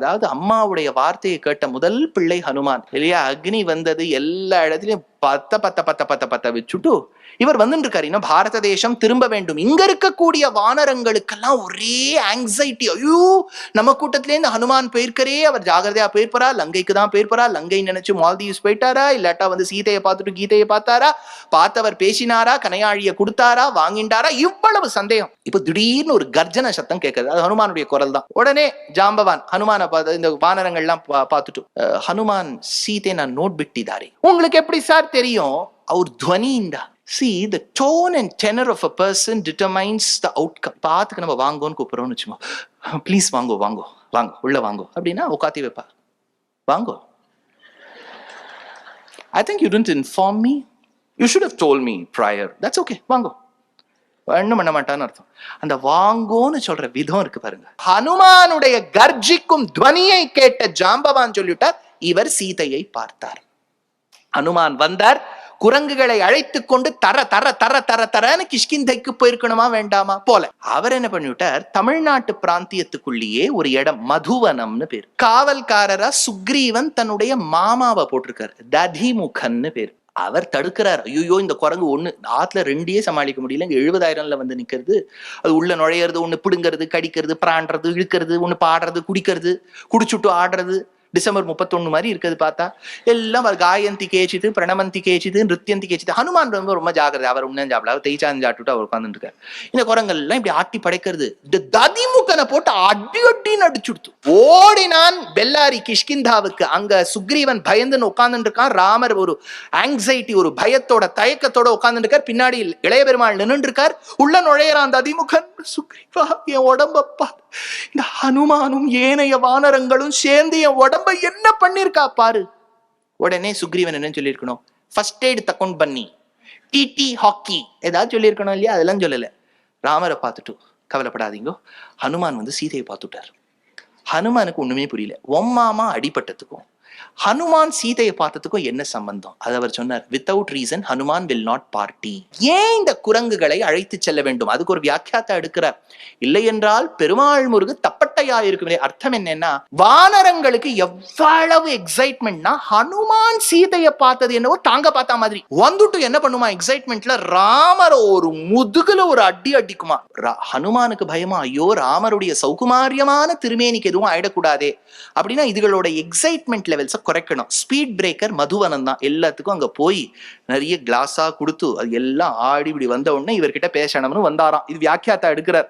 அதாவது அம்மாவுடைய வார்த்தையை கேட்ட முதல் பிள்ளை ஹனுமான் இல்லையா? அக்னி வந்தது, எல்லா இடத்துலயும் பத்த பத்த பத்த பத்த பத்த வச்சுட்டு இவர் வந்துட்டு இருக்காரு. இன்னும் பாரத தேசம் திரும்ப வேண்டும். இங்க இருக்கக்கூடிய வானரங்களுக்கெல்லாம் ஒரே ஆங்ஸைட்டி. ஐயோ, நம்ம கூட்டத்திலே இந்த ஹனுமான் போயிருக்கரே, அவர் ஜாகிரதையா போயிருப்பாரா, லங்கைக்கு தான் போயிருப்பாரா, லங்கை நினைச்சு மால்தீவ்ஸ் போயிட்டாரா, இல்லாட்டா வந்து சீதையை பார்த்துட்டு கீதையை பார்த்தாரா, பார்த்தவர் பேசினாரா, கனையாழிய கொடுத்தாரா, வாங்கிண்டாரா, இவ்வளவு சந்தேகம். இப்ப திடீர்னு ஒரு கர்ஜன சத்தம் கேட்குது. அது ஹனுமானுடைய குரல் தான். உடனே ஜாம்பவான் ஹனுமான பார்த்து, இந்த வானரங்கள்லாம் பார்த்துட்டு, ஹனுமான் சீதை நான் நோட் பிட்டிதாரே. உங்களுக்கு எப்படி சார் தெரியும்? அவர் துவனிண்டா. See, the tone and tenor of a person determines the outcome. பாத்துக்கு நம்ம வாங்கோன்னு கூப்பிடுறோம்னு வச்சுக்கோ, ப்ளீஸ் வாங்கோ வாங்கோ வாங்கோ உள்ள வாங்கோ அப்படின்னா உட்காத்தி வைப்பா. வாங்கோ. I think you didn't inform me. You should have told me prior. That's okay. வாங்கோ. ஒண்ணும் பண்ண மாட்டான்னு அர்த்தம். அந்த வாங்கோன்னு சொல்ற விதம் இருக்கு பாருங்க. ஹனுமானுடைய கர்ஜிக்கும் துவனியை கேட்ட ஜாம்பவான் சொல்லிட்டார், இவர் சீதையை பார்த்தார். ஹனுமான் வந்தார், குரங்குகளை அழைத்துக் கொண்டு தர தர தர தர தரன்னு கிஷ்கிந்தைக்கு போயிருக்கணுமா வேண்டாமா? போல. அவர் என்ன பண்ணிவிட்டார், தமிழ்நாட்டு பிராந்தியத்துக்குள்ளேயே ஒரு இடம், மதுவனம்னு பேர். காவல்காரரா சுக்ரீவன் தன்னுடைய மாமாவை போட்டிருக்காரு, ததிமுகன்னு பேர். அவர் தடுக்கிறார். ஐயோ, இந்த குரங்கு ஒண்ணு ஆத்துல ரெண்டையே சமாளிக்க முடியல, இங்க 70,000 வந்து நிக்கிறது, அது உள்ள நுழையிறது, ஒண்ணு பிடுங்கிறது, கடிக்கிறது, பிராண்டுறது, இழுக்கிறது, ஒண்ணு பாடுறது, குடிக்கிறது, குடிச்சுட்டு ஆடுறது. டிசம்பர் 31 மாதிரி இருக்குது பார்த்தா. எல்லாம் காயந்தி கேச்சிது, பிரணமந்தி கேச்சிது, நிருத்தியந்தி கேச்சிது. ஹனுமான் ரொம்ப ஜாகிரதை. அவர் உண்ணன் சாப்பிட, அவர் தேய்ச்சாந்து சாப்பிட்டு அவர் உட்காந்துட்டு இருக்காரு. இந்த குரங்கள் எல்லாம் இப்படி ஆட்டி படைக்கிறது. இந்த ததிமுகனை போட்டு அடி அடின்னு அடிச்சுடுத்து. ஓடினான் பெல்லாரி கிஷ்கிந்தாவுக்கு. அங்க சுக்ரீவன் பயந்துன்னு உட்கார்ந்துட்டு இருக்கான். ராமர் ஒரு ஆங்ஸைட்டி, ஒரு பயத்தோட தயக்கத்தோட உட்கார்ந்துட்டு இருக்கார். பின்னாடி இளைய பெருமாள் நின்று இருக்கார். உள்ள நுழையிறான் ததிமுகன். சுக்ரீவா, என் உடம்பப்பா, இந்த ஹனுமானும் ஏனைய வானரங்களும் சேர்ந்து என் உடம்ப என்ன பண்ணிருக்கா பாரு. உடனே சுக்ரீவன் என்ன சொல்லியிருக்கணும், ஃபர்ஸ்ட் எய்ட் தக்கொண்டு பண்ணி டிடி ஹாக்கி ஏதாவது சொல்லியிருக்கணும் இல்லையா? அதெல்லாம் சொல்லல. ராமரை பார்த்துட்டு, கவலைப்படாதீங்க, ஹனுமான் வந்து சீதையை பார்த்துட்டார். ஹனுமானுக்கு ஒண்ணுமே புரியல. ஒம்மாமா அடிபட்டதுக்கும் ஹனுமான் சீதையை பார்த்ததுக்கும் என்ன சம்பந்தம்? அது அவர் சொன்னார், without reason Hanuman will not party. ஏன் இந்த குரங்குகளை அழைத்து செல்ல வேண்டும்? அதுக்கு ஒரு வியாக்கியாத்தை எடுக்கிறார். இல்லை என்றால் பெருமாள் முருகு தப்பட்டையா இருக்கும். அர்த்தம் என்னன்னா, வானரங்களுக்கு எவ்வளவு எக்ஸைட்மெண்ட்னா, ஹனுமான் சீதையை பார்த்தது என்னவோ தாங்க பார்த்தா மாதிரி வந்துட்டு என்ன பண்ணுமா, எக்ஸைட்மெண்ட்ல ராமர் ஒரு முதுகுல ஒரு அடி அடிக்குமா. ஹனுமானுக்கு பயமா, ஐயோ ராமருடைய சௌகுமாரியமான திருமேனிக்கு எதுவும் ஆயிடக்கூடாதே அப்படின்னா இதுகளோட எக்ஸைட்மெண்ட் லெவல்ஸை குறைக்கணும். ஸ்பீட் பிரேக்கர் மதுவனம் தான். எல்லாத்துக்கும் அங்க போய் நிறைய கிளாஸா கொடுத்து அது எல்லாம் ஆடி இப்படி வந்த உடனே இவர்கிட்ட பேசணும்னு வந்தாராம். இது வியாக்கியாத்தா எடுக்கிறார்.